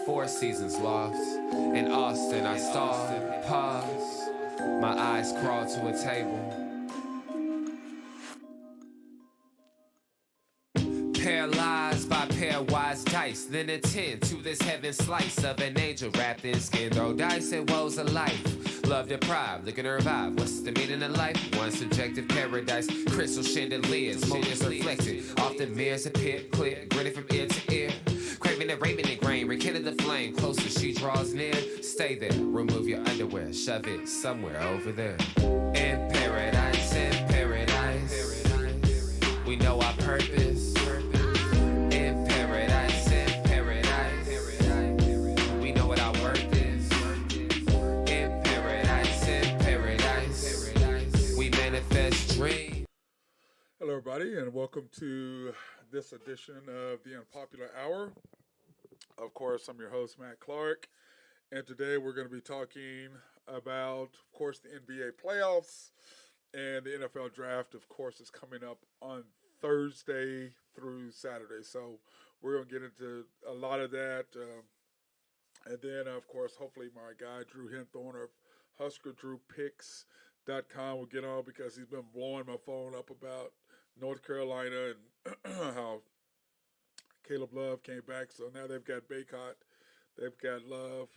Four Seasons loft. In Austin, I stall, pause. My eyes crawl to a table. Paralyzed by pairwise dice, then attend to this heaven slice of an angel wrapped in skin. Throw dice and woes of life. Love deprived, looking to revive. What's the meaning of life? One subjective paradise. Crystal chandeliers, motives reflected. Often mirrors appear clear, grinning from ear to ear. Craving and raving in grain, rekindle the flame. Closer she draws near. Stay there, remove your underwear, shove it somewhere over there. In paradise, we know our purpose. In paradise, we know what our worth is. In paradise, we manifest dreams. Hello, everybody, and welcome to this edition of the Unpopular Hour. Of course, I'm your host, Matt Clark, and today we're going to be talking about, of course, the NBA playoffs and the NFL draft. Of course, is coming up on Thursday through Saturday, so we're going to get into a lot of that. And then, of course, hopefully my guy, Drew Henthorne of HuskerDrewPicks.com will get on because he's been blowing my phone up about North Carolina and how Caleb Love came back. So now they've got Baycott, they've got Love,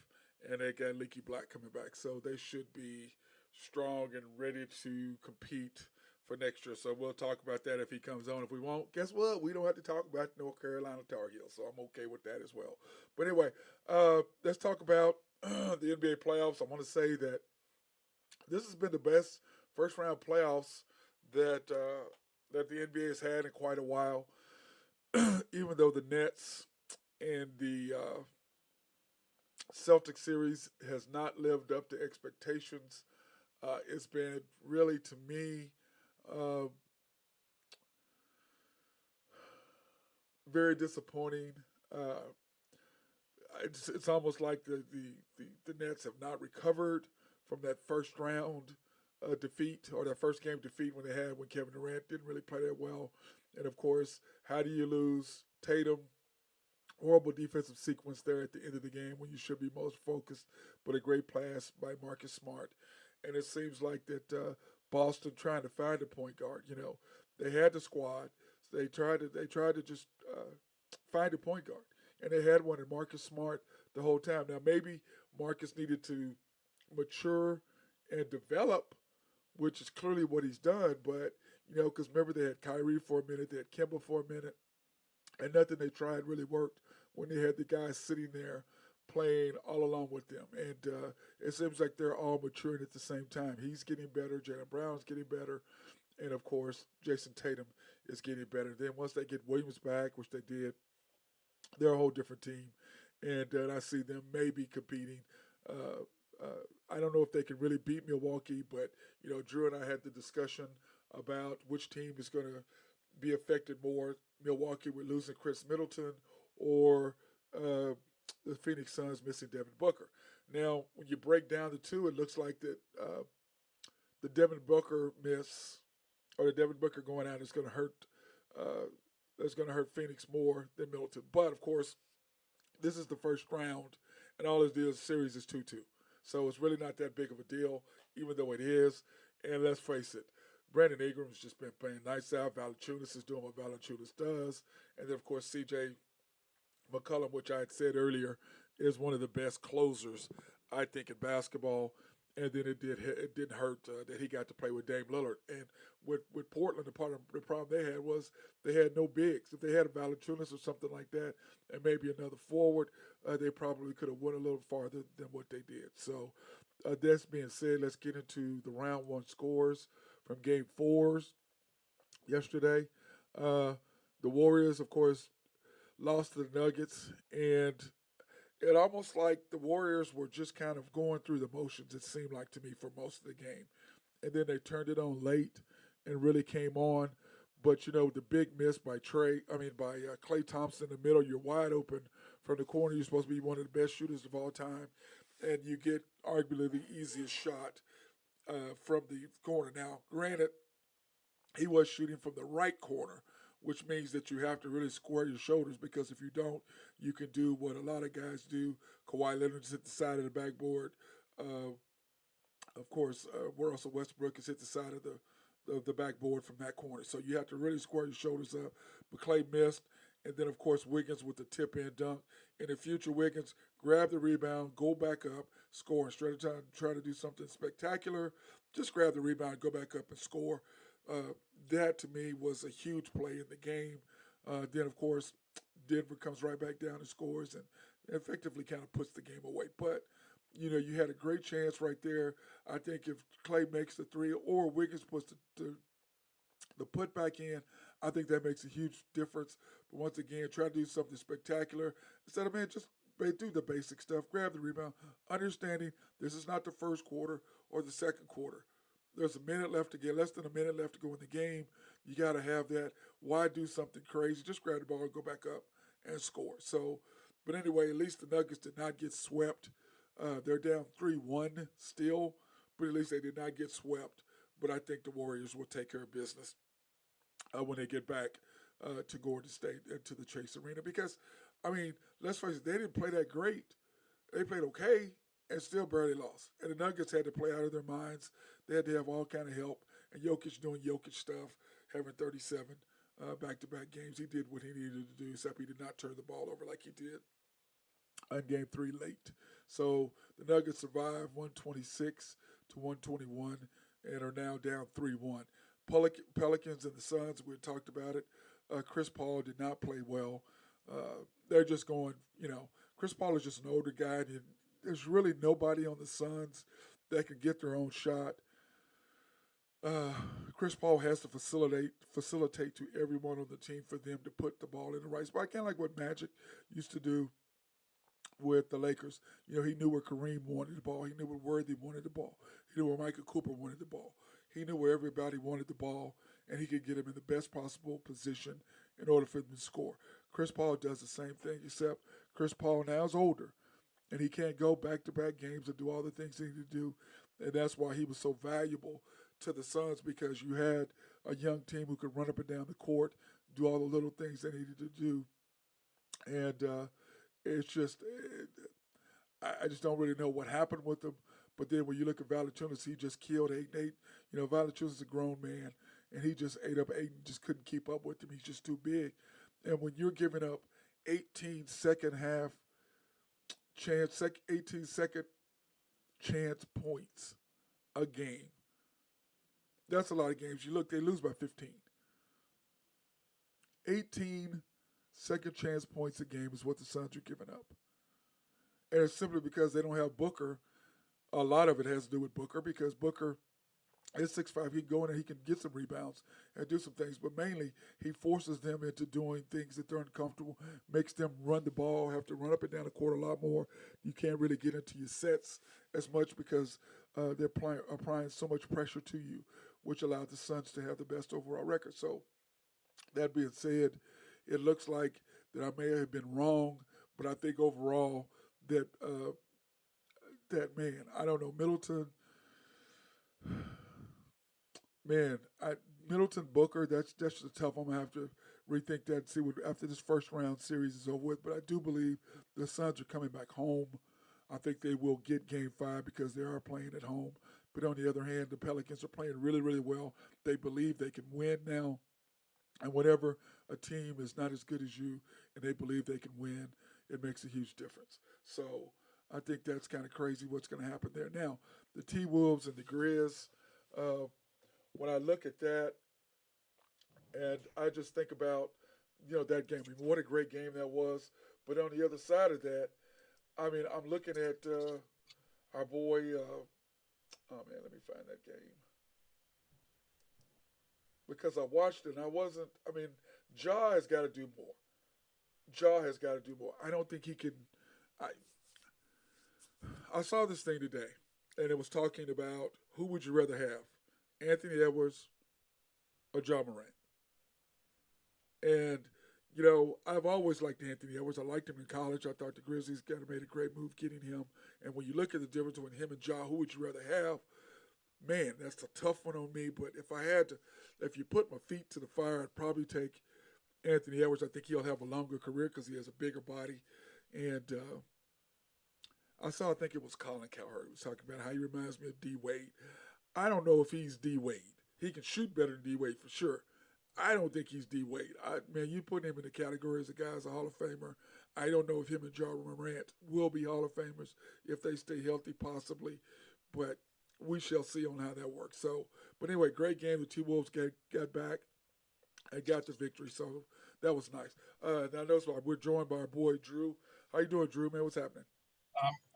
and they got Leaky Black coming back. So they should be strong and ready to compete for next year. So we'll talk about that if he comes on. If we won't, guess what? We don't have to talk about North Carolina Tar Heels. So I'm okay with that as well. But anyway, let's talk about the NBA playoffs. I want to say that this has been the best first round playoffs that that the NBA has had in quite a while. Even though the Nets and the Celtic series has not lived up to expectations, it's been really, to me, very disappointing. It's almost like the Nets have not recovered from that first round defeat, or that first game defeat when Kevin Durant didn't really play that well. And of course, how do you lose Tatum? Horrible defensive sequence there at the end of the game when you should be most focused, but a great pass by Marcus Smart. And it seems like that Boston trying to find a point guard. You know, they had the squad. So they tried to just find a point guard, and they had one in Marcus Smart the whole time. Now maybe Marcus needed to mature and develop, which is clearly what he's done. But because remember, they had Kyrie for a minute, they had Kemba for a minute, and nothing they tried really worked when they had the guys sitting there playing all along with them. And it seems like they're all maturing at the same time. He's getting better, Jaylen Brown's getting better, and of course, Jason Tatum is getting better. Then once they get Williams back, which they did, they're a whole different team. And I see them maybe competing. I don't know if they can really beat Milwaukee, but Drew and I had the discussion about which team is going to be affected more. Milwaukee with losing Chris Middleton, or the Phoenix Suns missing Devin Booker. Now, when you break down the two, it looks like that the Devin Booker miss, or the Devin Booker going out, is going to hurt. That's going to hurt Phoenix more than Middleton. But of course, this is the first round, and all it is, series is 2-2. So it's really not that big of a deal, even though it is. And let's face it, Brandon Ingram's just been playing nights out. Valanciunas is doing what Valanciunas does. And then, of course, C.J. McCollum, which I had said earlier, is one of the best closers, I think, in basketball. And then it didn't hurt that he got to play with Dame Lillard. And with Portland, the problem they had was they had no bigs. If they had a Valanciunas or something like that, and maybe another forward, they probably could have went a little farther than what they did. So that being said, let's get into the round one scores from Game 4s yesterday. The Warriors, of course, lost to the Nuggets, and it almost like the Warriors were just kind of going through the motions, it seemed like to me, for most of the game. And then they turned it on late and really came on. But, the big miss by Klay Thompson in the middle, you're wide open from the corner. You're supposed to be one of the best shooters of all time. And you get arguably the easiest shot from the corner. Now, granted, he was shooting from the right corner, which means that you have to really square your shoulders because if you don't, you can do what a lot of guys do. Kawhi Leonard's hit the side of the backboard. Uh, of course, Russell Westbrook has hit the side of the backboard from that corner. So you have to really square your shoulders up. But Clay missed. And then, of course, Wiggins with the tip in dunk. In the future, Wiggins grab the rebound, go back up, score. Instead of trying to do something spectacular, just grab the rebound, go back up and score. That, to me, was a huge play in the game. Then, of course, Denver comes right back down and scores and effectively kind of puts the game away. But you had a great chance right there. I think if Clay makes the three or Wiggins puts the put back in, I think that makes a huge difference. But once again, try to do something spectacular instead of just do the basic stuff, grab the rebound, understanding this is not the first quarter or the second quarter. There's a minute left to get, less than a minute left to go in the game. You got to have that. Why do something crazy? Just grab the ball and go back up and score. So, but anyway, at least the Nuggets did not get swept. They're down 3-1 still, but at least they did not get swept. But I think the Warriors will take care of business when they get back to Golden State and to the Chase Arena. Because, let's face it, they didn't play that great. They played okay and still barely lost. And the Nuggets had to play out of their minds. They had to have all kind of help. And Jokic doing Jokic stuff, having 37 back-to-back games. He did what he needed to do, except he did not turn the ball over like he did on Game 3 late. So the Nuggets survived 126 to 121 and are now down 3-1. Pelicans and the Suns, we talked about it. Chris Paul did not play well. They're just going, Chris Paul is just an older guy, and there's really nobody on the Suns that can get their own shot. Chris Paul has to facilitate to everyone on the team for them to put the ball in the right spot. Kind of like what Magic used to do with the Lakers. He knew where Kareem wanted the ball. He knew where Worthy wanted the ball. He knew where Michael Cooper wanted the ball. He knew where everybody wanted the ball, and he could get him in the best possible position in order for them to score. Chris Paul does the same thing, except Chris Paul now is older, and he can't go back-to-back games and do all the things he needed to do, and that's why he was so valuable to the Suns, because you had a young team who could run up and down the court, do all the little things they needed to do, and it's just I just don't really know what happened with him. But then when you look at Valanciunas, he just killed Aiden. Valanciunas is a grown man, and he just ate up Aiden, just couldn't keep up with him. He's just too big. And when you're giving up 18 second chance points a game, that's a lot of games. They lose by 15. 18 second chance points a game is what the Suns are giving up. And it's simply because they don't have Booker. A lot of it has to do with Booker, because Booker is 6'5". He can go in and he can get some rebounds and do some things, but mainly he forces them into doing things that they're uncomfortable, makes them run the ball, have to run up and down the court a lot more. You can't really get into your sets as much because they're applying so much pressure to you, which allowed the Suns to have the best overall record. So that being said, it looks like that I may have been wrong, but I think overall that I don't know, Middleton Booker, that's just a tough. I'm gonna have to rethink that and see what after this first round series is over with. But I do believe the Suns are coming back home. I think they will get Game 5 because they are playing at home. But on the other hand, the Pelicans are playing really, really well. They believe they can win now. And whenever a team is not as good as you and they believe they can win, it makes a huge difference. So I think that's kind of crazy what's going to happen there. Now, the T-Wolves and the Grizz, when I look at that, and I just think about, that game. What a great game that was. But on the other side of that, I'm looking at our boy, let me find that game. Because I watched it and Ja has got to do more. Ja has got to do more. I don't think he can. I saw this thing today, and it was talking about who would you rather have, Anthony Edwards or Ja Morant. And, I've always liked Anthony Edwards. I liked him in college. I thought the Grizzlies kind of made a great move getting him. And when you look at the difference between him and Ja, who would you rather have? Man, that's a tough one on me. But if you put my feet to the fire, I'd probably take Anthony Edwards, I think he'll have a longer career because he has a bigger body. And I think it was Colin Cowherd who was talking about how he reminds me of D Wade. I don't know if he's D Wade. He can shoot better than D Wade for sure. I don't think he's D Wade. Man, you put him in the category as a guy as a Hall of Famer. I don't know if him and Ja Morant will be Hall of Famers if they stay healthy, possibly. But we shall see on how that works. So, but anyway, great game. The T-Wolves got back and got the victory. So that was nice. Now, notice we're joined by our boy Drew. How you doing, Drew? Man, what's happening?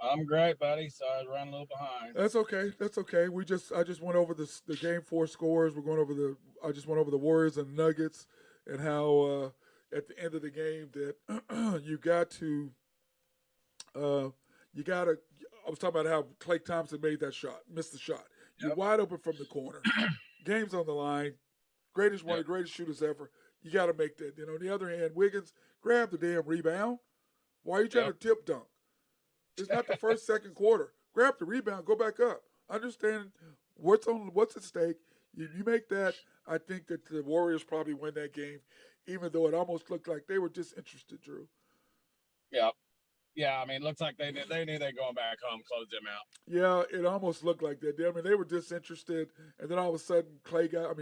I'm great, buddy. So I was running a little behind. That's okay. That's okay. I just went over the game 4 scores. I just went over the Warriors and Nuggets and how at the end of the game that you got to I was talking about how Klay Thompson made that shot, missed the shot. You're Yep. wide open from the corner. Game's on the line. One of the greatest shooters ever. You got to make that. On the other hand, Wiggins grabbed the damn rebound. Why are you trying to tip dunk? It's not the first, second quarter. Grab the rebound, go back up. Understand what's at stake. You make that. I think that the Warriors probably win that game, even though it almost looked like they were disinterested, Drew. Yeah. Yeah, I mean, it looks like they knew they're going back home, close them out. Yeah, it almost looked like that. I mean, they were disinterested, and then all of a sudden, our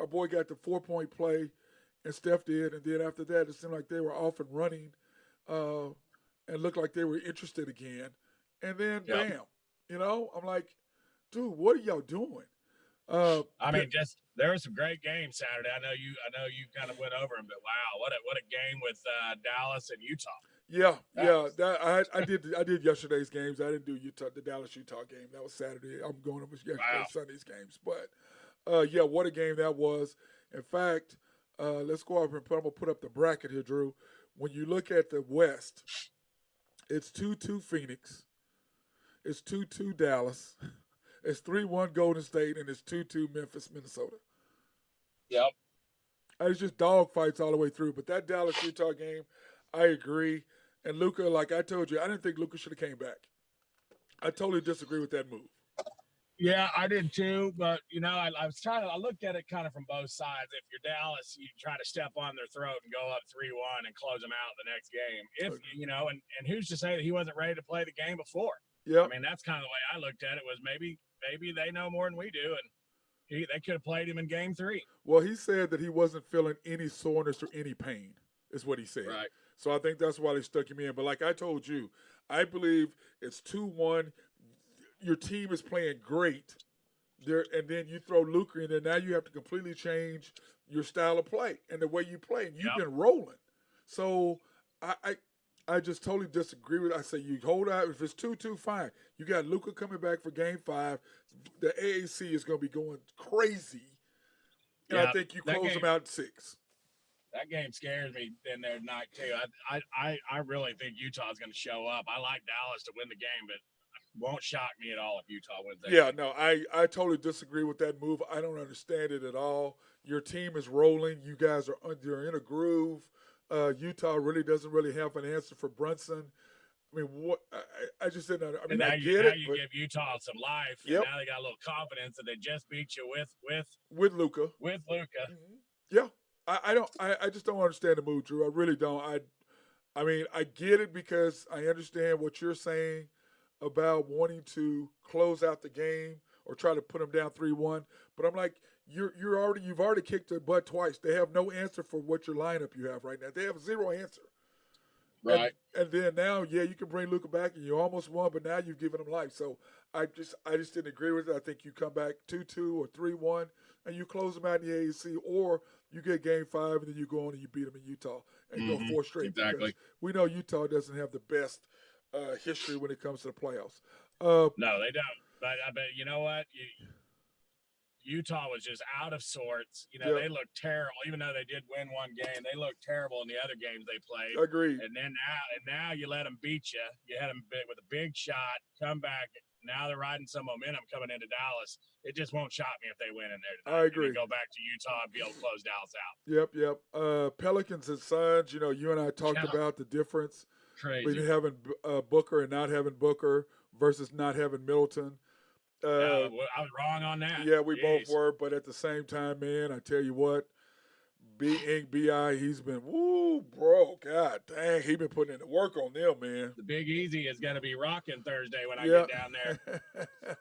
boy got the 4-point play, and Steph did, and then after that, it seemed like they were off and running, and looked like they were interested again, and then bam, I'm like, dude, what are y'all doing? I mean, just there were some great games Saturday. I know you kind of went over them, but wow, what a game with Dallas and Utah. I did yesterday's games. I didn't do the Dallas Utah game. That was Saturday. I'm going over Sunday's games, but what a game that was. In fact, let's go over and I'm gonna put up the bracket here, Drew. When you look at the West, it's 2-2 Phoenix, it's 2-2 Dallas. It's 3-1 Golden State, and it's 2-2 Memphis, Minnesota. Yep. It's just dog fights all the way through. But that Dallas-Utah game, I agree. And Luka, like I told you, I didn't think Luka should have came back. I totally disagree with that move. Yeah, I did too. But, I looked at it kind of from both sides. If you're Dallas, you try to step on their throat and go up 3-1 and close them out the next game. And who's to say that he wasn't ready to play the game before? Yeah. I mean, that's kind of the way I looked at it was maybe they know more than we do, and they could have played him in game 3. Well, he said that he wasn't feeling any soreness or any pain, is what he said. Right. So I think that's why they stuck him in. But like I told you, I believe it's 2-1. Your team is playing great, and then you throw Luka in there. Now you have to completely change your style of play and the way you play. And you've been rolling. So I just totally disagree with it. I say you hold out. If it's 2-2, fine. You got Luka coming back for game 5. The AAC is going to be going crazy. And I think you close them out at 6. That game scares me in there tonight, too. I really think Utah is going to show up. I like Dallas to win the game, but it won't shock me at all if Utah wins that game. No, I totally disagree with that move. I don't understand it at all. Your team is rolling. You guys you're in a groove. Utah really doesn't have an answer for Brunson. I mean, what? I just didn't. I mean, I get it. You give Utah some life. Yep. And now they got a little confidence that they just beat you with Luka. With Luka. Mm-hmm. Yeah, I just don't understand the move, Drew. I really don't. I mean, I get it because I understand what you're saying about wanting to close out the game or try to put them down 3-1. But I'm like, you've already kicked their butt twice. They have no answer for what your lineup you have right now. They have zero answer. Right. And then now, you can bring Luka back, and you almost won, but now you've given him life. So I just didn't agree with it. I think you come back 2-2 or 3-1, and you close them out in the AAC, or you get game 5, and then you go on and you beat them in Utah and go 4 straight. Exactly. We know Utah doesn't have the best history when it comes to the playoffs. No, they don't. But I bet you know what? Utah was just out of sorts. They looked terrible. Even though they did win one game, they looked terrible in the other games they played. Agreed. And then now you let them beat you. You had them with a big shot, come back. Now they're riding some momentum coming into Dallas. It just won't shock me if they win in there tonight. I agree. Go back to Utah and be able to close Dallas out. Yep. Pelicans and Suns, you and I talked about the difference between having Booker and not having Booker versus not having Middleton. I was wrong on that. Yeah, we both were, but at the same time, man, I tell you what, B.I. He's been bro. God dang, he been putting in the work on them, man. The Big Easy is going to be rocking Thursday when I Yeah. get down there.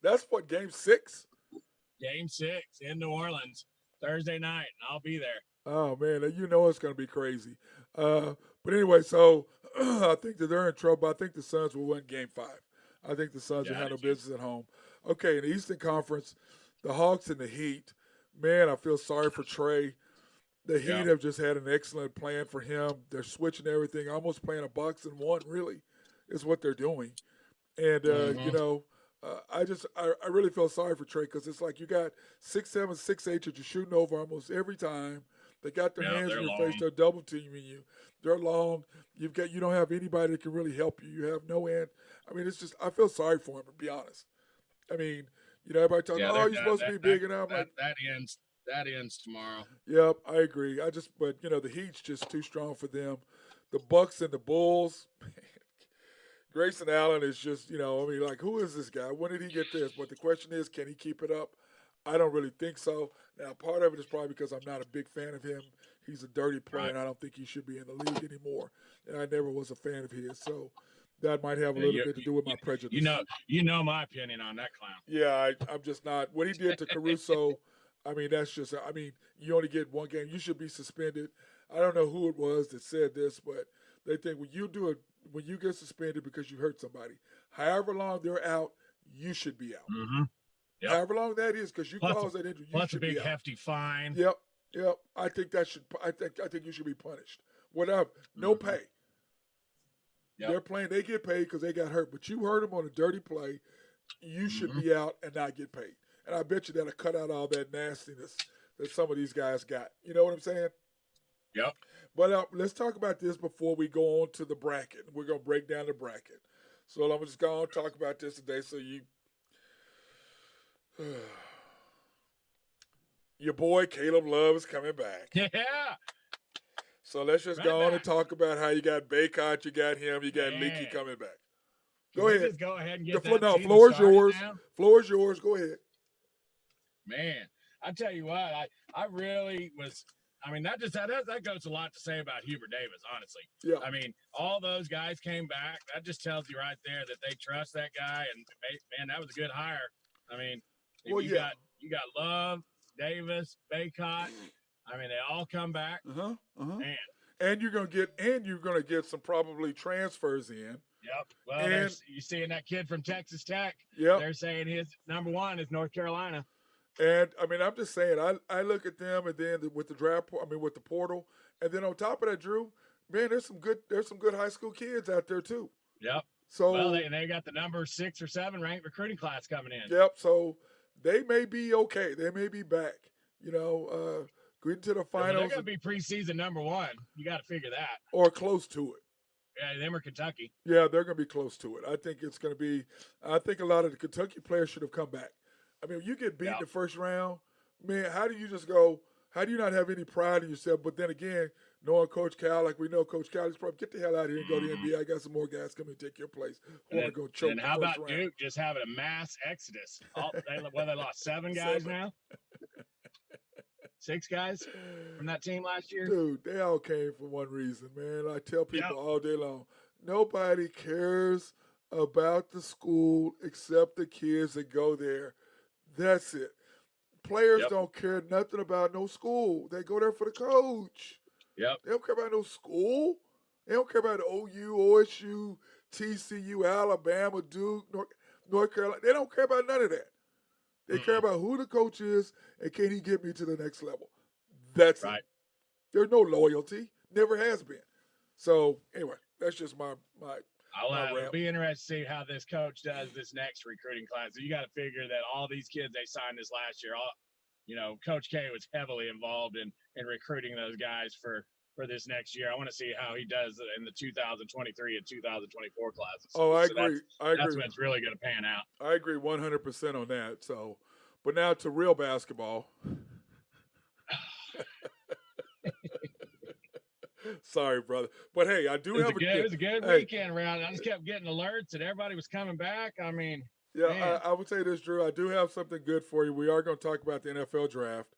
That's what, game 6? Game 6 in New Orleans Thursday night, and I'll be there. Oh man, you know it's gonna be crazy. But anyway, so I think that they're in trouble. I think the Suns will win Game 5. I think the Suns will handle business at home. Okay, in the Eastern Conference, the Hawks and the Heat. Man, I feel sorry for Trey. The Heat have just had an excellent plan for him. They're switching everything, almost playing a box and one. Really, is what they're doing. And you know, I really feel sorry for Trey because it's like you got 6'7", 6'8" that you're shooting over almost every time. They got their hands in your face. They're double teaming you. They're long. You don't have anybody that can really help you. You have no end. I mean, it's just I feel sorry for him, to be honest. I mean, you know, everybody talking, oh, you're supposed to be big, and I'm like, that ends tomorrow. Yep, I agree. But you know, the Heat's just too strong for them. The Bucks and the Bulls. Grayson Allen is just, you know, I mean, like, who is this guy? When did he get this? But the question is, can he keep it up? I don't really think so. Now, part of it is probably because I'm not a big fan of him. He's a dirty player, and I don't think he should be in the league anymore. And I never was a fan of his, so that might have a little bit to do with my prejudice. You know my opinion on that clown. Yeah, I'm just not. What he did to Caruso, I mean, that's just. I mean, you only get one game. You should be suspended. I don't know who it was that said this, but they think when you get suspended because you hurt somebody, however long they're out, you should be out. Mm-hmm. Yep. However long that is, because you caused that injury, you should be out. Plus a big hefty fine. Yep. I think you should be punished. Whatever, no pay. Yep. They're playing. They get paid because they got hurt, but you hurt them on a dirty play. You should be out and not get paid. And I bet you that'll cut out all that nastiness that some of these guys got. You know what I'm saying? Yep. But let's talk about this before we go on to the bracket. We're going to break down the bracket. So I'm just going to talk about this today so you your boy Caleb Love is coming back. Yeah. So let's just go on and talk about how you got Baycott, you got him, you got Leaky coming back. Go ahead. Just go ahead and get the floor is yours. Floor is yours. Go ahead. Man, I tell you what, I really was. I mean, that goes a lot to say about Hubert Davis, honestly. Yeah. I mean, all those guys came back. That just tells you right there that they trust that guy. And man, that was a good hire. I mean, you got Love, Davis, Baycott. I mean, they all come back. Man. And you're gonna get some probably transfers in. Yep. Well, you seeing that kid from Texas Tech? Yep. They're saying his number one is North Carolina. And I mean, I'm just saying, I look at them, and then with the draft, with the portal, and then on top of that, Drew, man, there's some good high school kids out there too. Yep. So they got the number 6 or 7 ranked recruiting class coming in. Yep. So they may be okay. They may be back. You know, getting to the finals. They're going to be preseason number 1. You got to figure that. Or close to it. Yeah, them or Kentucky. Yeah, they're going to be close to it. I think it's going to be. I think a lot of the Kentucky players should have come back. I mean, you get beat in the first round, man, how do you just go, how do you not have any pride in yourself? But then again, knowing Coach Cal, like we know Coach Cal, he's probably get the hell out of here and go to the NBA. I got some more guys coming to take your place who want to go choke. And how about Duke just having a mass exodus? They lost 7 guys now? 6 guys from that team last year? Dude, they all came for one reason, man. I tell people all day long, nobody cares about the school except the kids that go there. That's it. Players don't care nothing about no school. They go there for the coach. Yep. They don't care about no school. They don't care about OU, OSU, TCU, Alabama, Duke, North Carolina. They don't care about none of that. They care about who the coach is and can he get me to the next level. That's it. There's no loyalty. Never has been. So anyway, that's just my I'll be interested to see how this coach does this next recruiting class. So you got to figure that all these kids they signed this last year, Coach K was heavily involved in recruiting those guys for this next year. I want to see how he does in the 2023 and 2024 classes. Oh, I agree. That's when it's really going to pan out. I agree 100% on that. So, but now to real basketball. Sorry, brother. But hey, I do have it was a good weekend around. I just kept getting alerts that everybody was coming back. I mean, I would say this, Drew. I do have something good for you. We are going to talk about the NFL draft.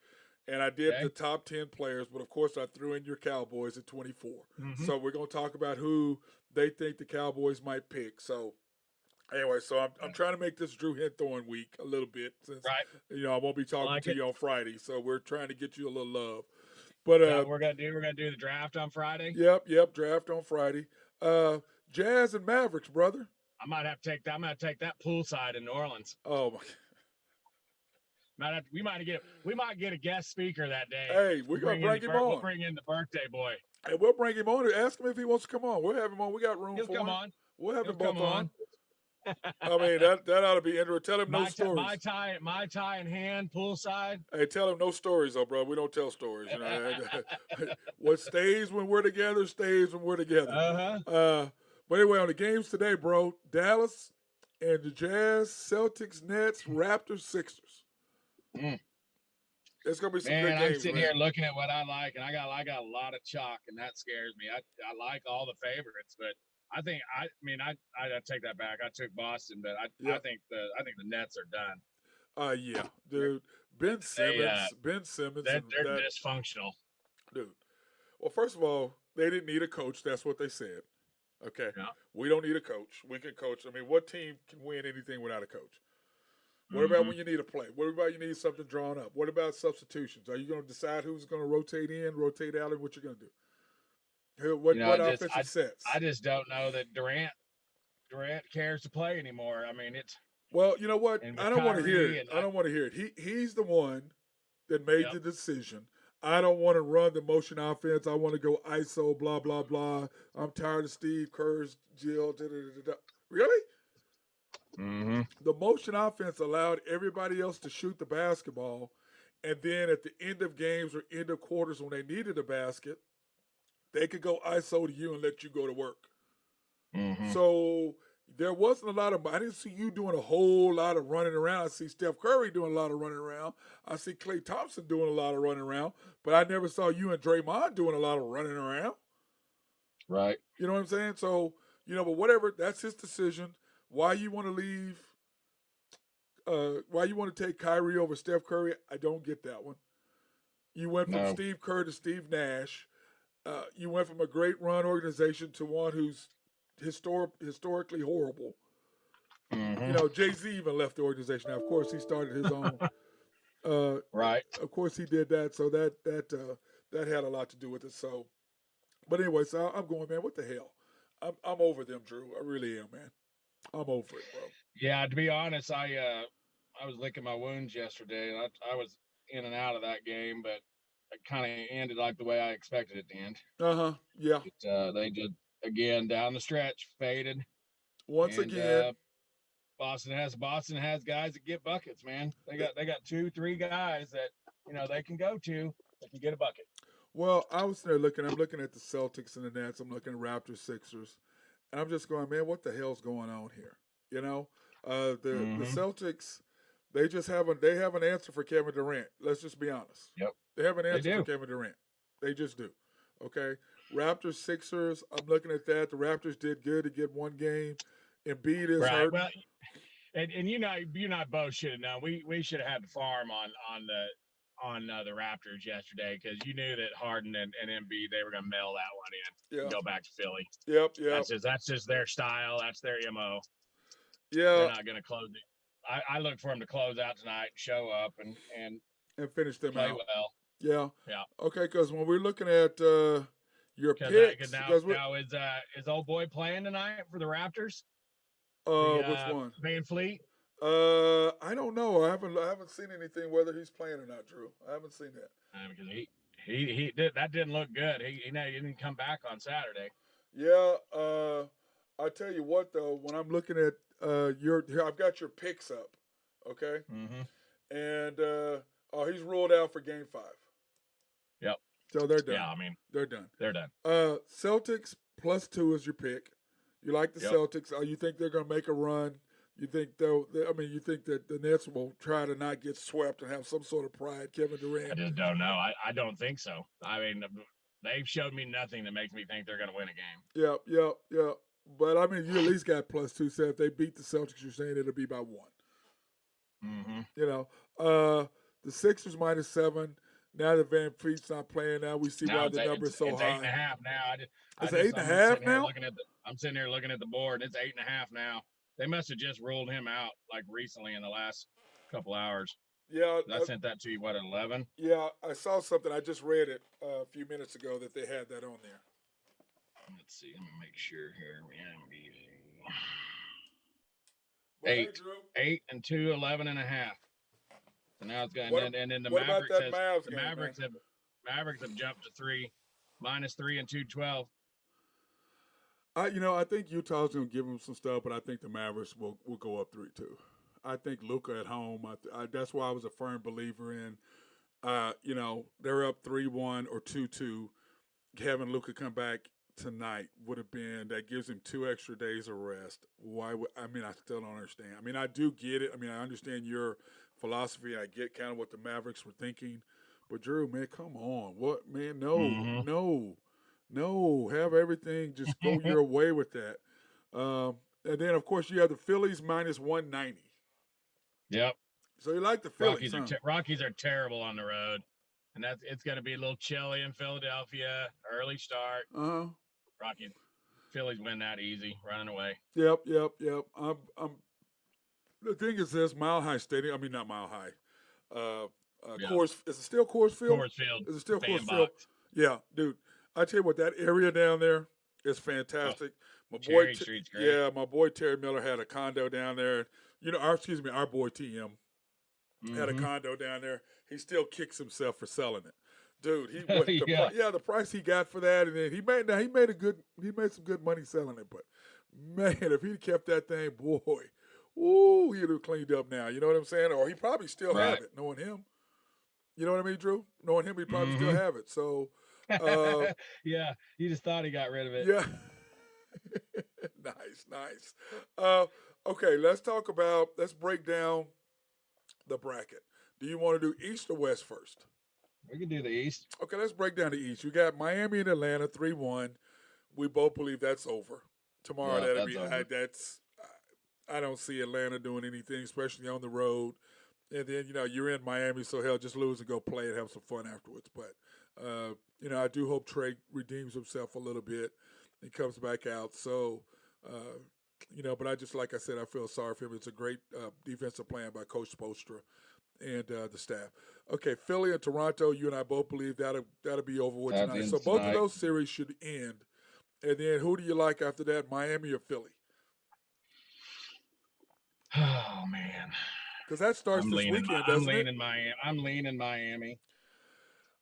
and I did Okay. the top 10 players, but of course I threw in your Cowboys at 24. Mm-hmm. So we're going to talk about who they think the Cowboys might pick. So anyway, so I'm trying to make this Drew Henthorn week a little bit since Right. I won't be talking Like to it. you on Friday. So we're trying to get you a little love. But We're gonna do the draft on Friday. yep, draft on Friday. Jazz and Mavericks, brother. I might have to take that. I'm gonna take that poolside in New Orleans. Oh my. We might get a guest speaker that day. Hey, we're gonna bring him on. We'll bring in the birthday boy. Hey, we'll bring him on and ask him if he wants to come on. We'll have him on. We got room He'll for come him. on. We'll have He'll them both come on. I mean, that ought to be interesting. Tell him no stories. My tie in hand, poolside. Hey, tell him no stories, though, bro. We don't tell stories. What stays when we're together stays when we're together. But anyway, on the games today, bro, Dallas and the Jazz, Celtics, Nets, Raptors, Sixers. It's gonna be some good games. I'm sitting here looking at what I like, and I got a lot of chalk, and that scares me. I like all the favorites, but I take that back. I took Boston, but I think the Nets are done. Yeah, dude. Ben Simmons. They're dysfunctional, dude. Well, first of all, they didn't need a coach. That's what they said. Okay, yeah. We don't need a coach. We can coach. I mean, what team can win anything without a coach? What about when you need a play? What about you need something drawn up? What about substitutions? Are you going to decide who's going to rotate in, rotate out, and what you're going to do? What offensive sets? I just don't know that Durant cares to play anymore. I mean, it's well, you know what? I don't want to hear it. I don't want to hear it. He's the one that made the decision. I don't want to run the motion offense. I want to go ISO, blah blah blah. I'm tired of Steve Kerr's Jill. Really? Mm-hmm. The motion offense allowed everybody else to shoot the basketball, and then at the end of games or end of quarters when they needed a basket, they could go ISO to you and let you go to work. Mm-hmm. So there wasn't a lot of. I didn't see you doing a whole lot of running around. I see Steph Curry doing a lot of running around. I see Klay Thompson doing a lot of running around. But I never saw you and Draymond doing a lot of running around. Right. You know what I'm saying? So but whatever. That's his decision. Why you want to leave? Why you want to take Kyrie over Steph Curry? I don't get that one. You went from Steve Kerr to Steve Nash. You went from a great run organization to one who's historically horrible. Mm-hmm. Jay-Z even left the organization. Now, of course, he started his own. Right. Of course, he did that. So that had a lot to do with it. So, but anyway, so I'm going, man. What the hell? I'm over them, Drew. I really am, man. I'm over it, bro. Yeah, to be honest, I was licking my wounds yesterday, and I was in and out of that game, but it kind of ended like the way I expected it to end. Yeah. They just again down the stretch faded. Once again. Boston has guys that get buckets, man. They got 2-3 guys that they can go to that can get a bucket. Well, I was there looking. I'm looking at the Celtics and the Nets. I'm looking at Raptors, Sixers, and I'm just going, man, what the hell's going on here? The Celtics, they have an answer for Kevin Durant. Let's just be honest. Yep. They have an answer for Kevin Durant. They just do. Okay. Raptors, Sixers. I'm looking at that. The Raptors did good to get one game. Embiid is hurt. Well, and you and I both should have known. We should have had the farm on the Raptors yesterday because you knew that Harden and Embiid, they were going to mail that one in and go back to Philly. Yep. That's just their style. That's their MO. Yeah. They're not going to close it. I look for them to close out tonight, show up, and finish them play out. well. Yeah. Okay, because when we're looking at your picks, now is old boy playing tonight for the Raptors? Which one? Van Fleet. I don't know. I haven't seen anything whether he's playing or not, Drew. I haven't seen that. Because he did that didn't look good. He didn't come back on Saturday. Yeah. I tell you what though, when I'm looking at I've got your picks up, okay? Mm-hmm. And he's ruled out for Game 5. Yep. So they're done. Yeah, I mean they're done. They're done. Celtics +2 is your pick. You like the Celtics? You think they're going to make a run? You think you think that the Nets will try to not get swept and have some sort of pride? Kevin Durant. I just don't know. I don't think so. I mean, they've showed me nothing that makes me think they're going to win a game. Yep. But I mean, you at least got +2. So if they beat the Celtics, you're saying it'll be by 1. Mm-hmm. The Sixers -7. Now that Van Fleet's not playing, now we see Now why the number is so it's eight and high. a half now. It's eight and a half now. I'm sitting here looking at the board. It's 8.5 now. They must have just ruled him out like recently in the last couple hours. Yeah, I sent that to you. What, at 11? yeah, I saw something. I just read it a few minutes ago that they had that on there. Let's see. Let me make sure here. Well, hey, Eight, Drew, 8 and 2, 11.5. So now it's got, and then the what about Mavericks that Mavs game, Mavericks have jumped to 3, -3 and 2-12. I think Utah's going to give them some stuff, but I think the Mavericks will go up 3-2. I think Luka at home. That's why I was a firm believer in. They're up 3-1 or 2-2. Having Luka come back tonight would have been that gives him 2 extra days of rest. Why? I still don't understand. I do get it. I understand your philosophy. I get kind of what the Mavericks were thinking, but Drew, man, come on, what, man? No, Mhm. no, have everything just go your way with that. And then of course you have the Phillies -190. Yep. So you like the Phillies, Rockies are terrible on the road, and it's going to be a little chilly in Philadelphia. Early start. Rockies, Phillies win that easy, running away. Yep. I'm. The thing is this: Mile High Stadium. Not Mile High. Coors. Is it still Coors Field? Coors Field. Is it still Coors Field? Box. Yeah, dude. I tell you what, that area down there is fantastic. My boy, Street's great. Yeah, my boy Terry Miller had a condo down there. Our boy TM had a condo down there. He still kicks himself for selling it, dude. The price he got for that, and then he made some good money selling it. But man, if he'd kept that thing, boy, he'd have cleaned up now. You know what I'm saying? Or he probably still have it, knowing him. You know what I mean, Drew? Knowing him, he'd probably still have it. So. Yeah, he just thought he got rid of it. Yeah. Nice. Okay, let's break down the bracket. Do you want to do East or West first? We can do the East. Okay, let's break down the East. You got Miami and Atlanta 3-1. We both believe that's over. Tomorrow that'll be over. I don't see Atlanta doing anything, especially on the road. And then, you're in Miami, so hell, just lose and go play and have some fun afterwards. But I do hope Trey redeems himself a little bit and comes back out. So, but like I said, I feel sorry for him. It's a great defensive plan by Coach Spoelstra and the staff. Okay, Philly and Toronto, you and I both believe that'll be over with tonight. So both of those series should end. And then who do you like after that, Miami or Philly? Oh, man. Because that starts this weekend, doesn't it? I'm leaning Miami.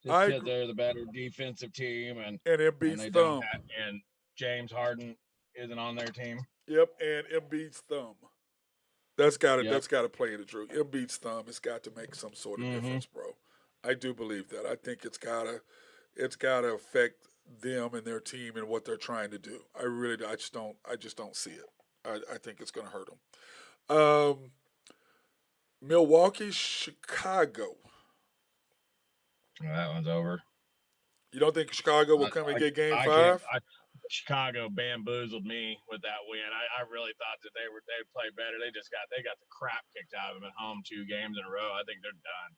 Just because they're the better defensive team, and Embiid's thumb. And James Harden isn't on their team. Yep, and Embiid's thumb. That's got to play in the Drew. Embiid's thumb has got to make some sort of difference, bro. I do believe that. I think it's gotta affect them and their team and what they're trying to do. I just don't see it. I think it's going to hurt them. Milwaukee, Chicago. Well, that one's over. You don't think Chicago will come and get Game 5? Chicago bamboozled me with that win. I really thought that they'd play better. They got the crap kicked out of them at home 2 games in a row. I think they're done.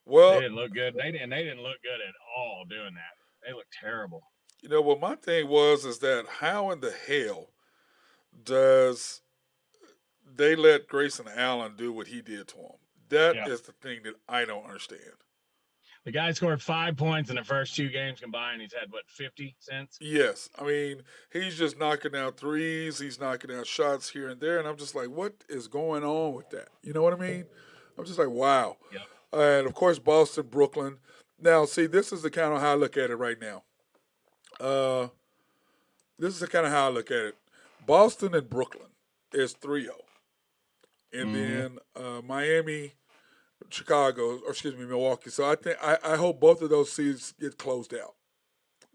Well, they didn't look good. They didn't look good at all doing that. They looked terrible. What my thing is that how in the hell does they let Grayson Allen do what he did to him? That is the thing that I don't understand. The guy scored 5 points in the first 2 games combined. He's had, 50 since? Yes. He's just knocking down threes. He's knocking down shots here and there. And I'm just like, what is going on with that? You know what I mean? I'm just like, wow. Yep. And, of course, Boston, Brooklyn. Now, see, this is the kind of how I look at it right now. This is the kind of how I look at it. Boston and Brooklyn is 3-0. And then Miami, Milwaukee. So I hope both of those seeds get closed out,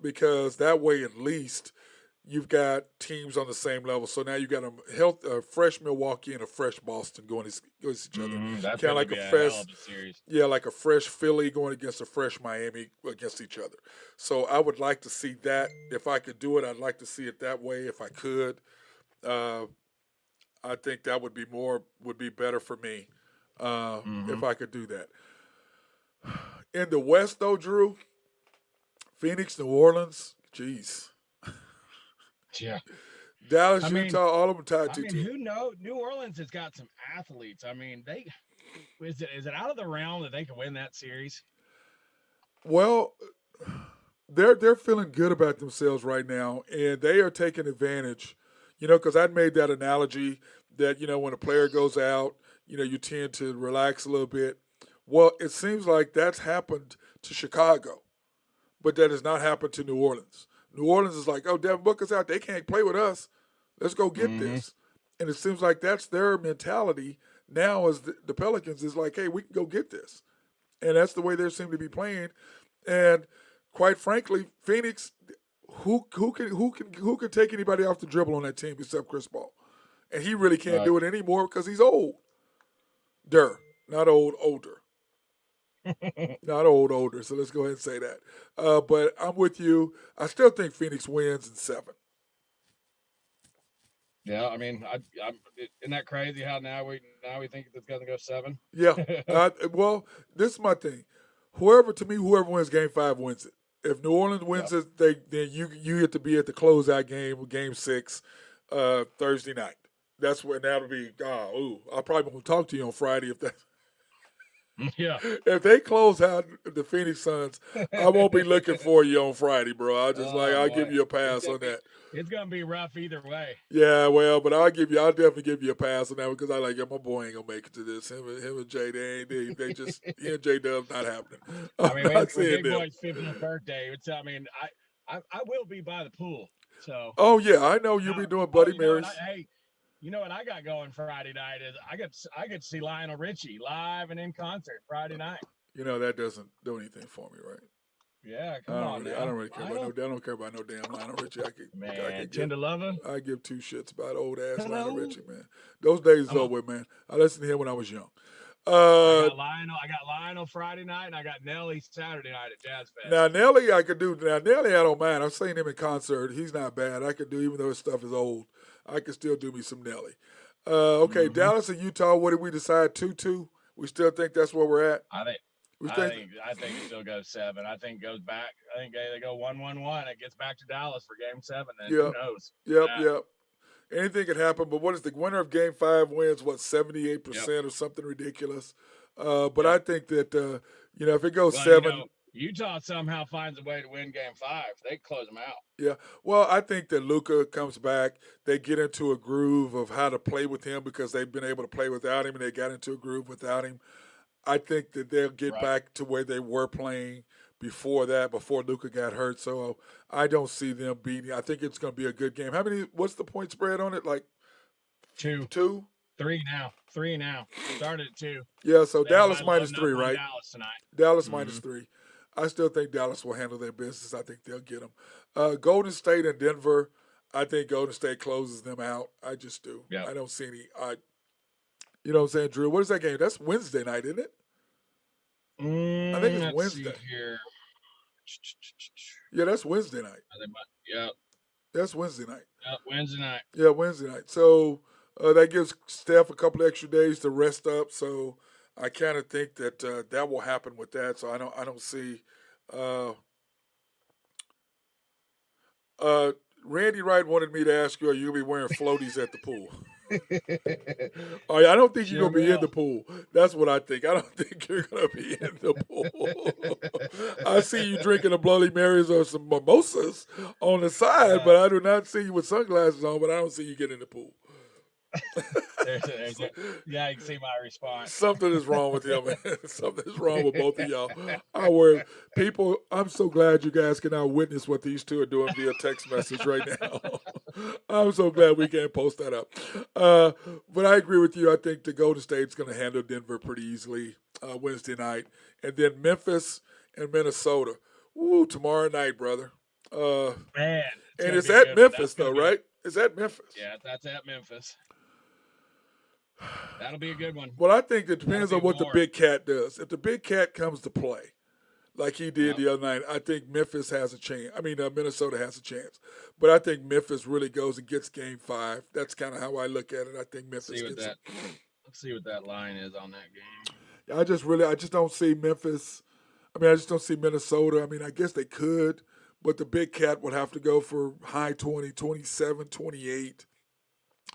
because that way at least you've got teams on the same level. So now you got a fresh Milwaukee and a fresh Boston going against each other. That's kind of like a fresh series. Yeah, like a fresh Philly going against a fresh Miami against each other. So I would like to see that. If I could do it, I'd like to see it that way if I could. I think that would be better for me if I could do that. In the West, though, Drew, Phoenix, New Orleans, jeez. Yeah. Dallas, I mean, Utah, all of them tied 2-2. who knows? New Orleans has got some athletes. I mean, is it out of the realm that they can win that series? Well, they're feeling good about themselves right now, and they are taking advantage. Because I made that analogy that when a player goes out, you tend to relax a little bit. Well, it seems like that's happened to Chicago, but that has not happened to New Orleans. New Orleans is like, oh, Devin Booker's out. They can't play with us. Let's go get this. And it seems like that's their mentality now as the Pelicans is like, hey, we can go get this. And that's the way they seem to be playing. And quite frankly, Phoenix, who can take anybody off the dribble on that team except Chris Paul? And he really can't do it anymore because he's old. Not old, older. Not old, older. So let's go ahead and say that. But I'm with you. I still think Phoenix wins in 7. Yeah, I mean, isn't that crazy how now we think it's going to go 7? Yeah. Well, this is my thing. Whoever wins Game 5 wins it. If New Orleans wins it, then you get to be at the closeout Game 6, Thursday night. That's when that'll be. I probably won't talk to you on Friday if that. Yeah. If they close out the Phoenix Suns, I won't be looking for you on Friday, bro. I'll give you a pass on that. It's gonna be rough either way. Yeah, well, but I'll definitely give you a pass on that because I my boy ain't gonna make it to this. Him and Jay, they just he and J Dub's not happening. I mean, it's Big Boy's 50th birthday. I will be by the pool. So. Oh yeah, I know you'll be doing Bloody Marys. You know what I got going Friday night is I get to see Lionel Richie live and in concert Friday night. That doesn't do anything for me, right? Yeah, come on. I don't really care about I don't care about no damn Lionel Richie. I Tender Lover. I give 2 shits about old ass Lionel Richie, man. Those days is over with, man. I listened to him when I was young. I got Lionel Friday night, and I got Nelly Saturday night at Jazz Fest. Now Nelly, I could do. Now Nelly, I don't mind. I've seen him in concert. He's not bad. I could do, even though his stuff is old. I can still do me some Nelly. Okay, Dallas and Utah. What did we decide? 2-2. We still think that's where we're at. I think it still goes 7. I think it goes back. I think they go 1-1-1. It gets back to Dallas for Game 7. Then who knows? Yep. Anything can happen. But what is the winner of Game 5 wins? 78% or something ridiculous. But I think that if it goes 7. Utah somehow finds a way to win Game 5. They close them out. Yeah. Well, I think that Luka comes back. They get into a groove of how to play with him because they've been able to play without him, and they got into a groove without him. I think that they'll get back to where they were playing before Luka got hurt. So I don't see them beating. I think it's going to be a good game. What's the point spread on it? Like 2. 2? 3 now. 3 now. Started at 2. Yeah, so Dallas -3, right? Dallas tonight. Dallas -3. I still think Dallas will handle their business. I think they'll get them. Golden State and Denver, I think Golden State closes them out. I just do. Yep. I don't see any. You know what I'm saying, Drew? What is that game? That's Wednesday night, isn't it? I think it's Wednesday. See here. Yeah, that's Wednesday night. Yep. That's Wednesday night. Yep, Wednesday night. Yeah, Wednesday night. So that gives Steph a couple extra days to rest up. So I kind of think that that will happen with that. So I don't see. Randy Wright wanted me to ask you, are you gonna be wearing floaties at the pool? Oh, yeah, I don't think you're gonna be in the pool. That's what I think. I don't think you're gonna be in the pool. I see you drinking a Bloody Marys or some mimosas on the side, but I do not see you with sunglasses on. But I don't see you getting in the pool. Yeah, you can see my response. Something is wrong with him, man. Something is wrong with both of y'all. I'm so glad you guys can now witness what these two are doing via text message right now. I'm so glad we can't post that up. But I agree with you. I think the Golden State's going to handle Denver pretty easily Wednesday night. And then Memphis and Minnesota. Ooh, tomorrow night, brother. Man. And it's at Memphis, though, right? It's at Memphis. Yeah, that's at Memphis. That'll be a good one. Well, I think it depends on what the big cat does. If the big cat comes to play, like he did the other night, I think Memphis has a chance. Minnesota has a chance. But I think Memphis really goes and gets Game 5. That's kind of how I look at it. I think Memphis gets it. Let's see what that line is on that game. I just don't see Memphis. I mean, I just don't see Minnesota. I mean, I guess they could, but the big cat would have to go for high 20, 27, 28,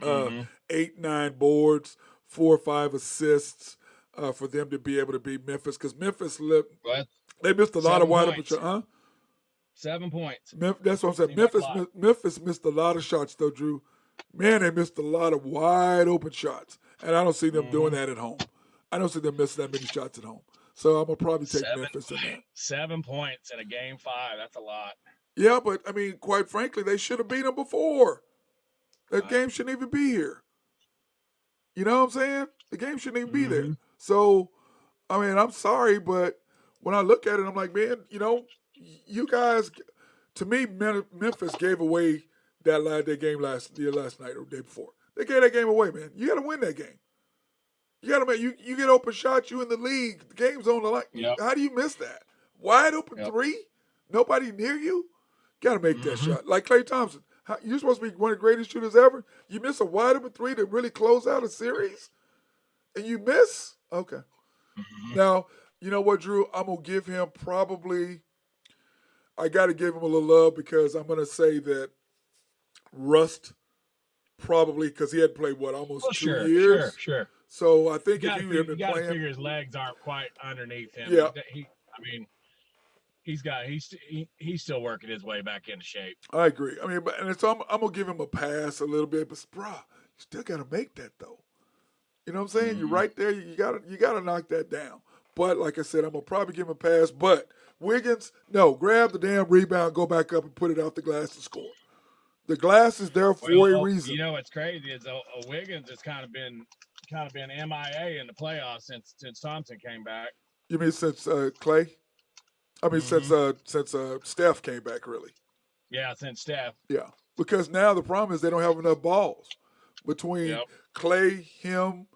Mm-hmm. 8, 9 boards, 4 or 5 assists for them to be able to beat Memphis. Because But they missed a lot of 7 wide open points. shots. Huh? 7 points. That's what I'm saying. Seemed like a lot. Memphis missed a lot of shots, though, Drew. Man, they missed a lot of wide open shots. And I don't see them doing that at home. I don't see them missing that many shots at home. So I'm going to probably take Memphis in that. 7 points in a game 5. That's a lot. Yeah, but, I mean, quite frankly, they should have beat them before. That game shouldn't even be here. You know what I'm saying? The game shouldn't even be there. So, I mean, I'm sorry, but when I look at it, I'm like, man, you know, you guys, to me, Memphis gave away that game last night or the day before. They gave that game away, man. You got to win that game. You got to make you get open shots. You in the league. The game's on the line. Yep. How do you miss that? Wide open three. Nobody near you. Got to make that shot. Like Klay Thompson. You're supposed to be one of the greatest shooters ever. You miss a wide open three to really close out a series, and you miss. Okay. Now you know what, Drew? I'm gonna give him probably. I got to give him a little love because I'm gonna say that Rust probably because he had played almost 2 years. Sure. So I think if You he had been got to playing, figure his legs aren't quite underneath him. Yeah. He's still working his way back into shape. I agree. I mean, I'm gonna give him a pass a little bit, but you still gotta make that though. You know what I'm saying? You're right there. You gotta knock that down. But like I said, I'm gonna probably give him a pass. But Wiggins, no, grab the damn rebound, go back up and put it out the glass and score. The glass is there for a reason. You know what's crazy is Wiggins has kind of been MIA in the playoffs since Thompson came back. You mean since Clay? I mean since Steph came back, really. Yeah, since Steph. Yeah, because now the problem is they don't have enough balls between Clay, him,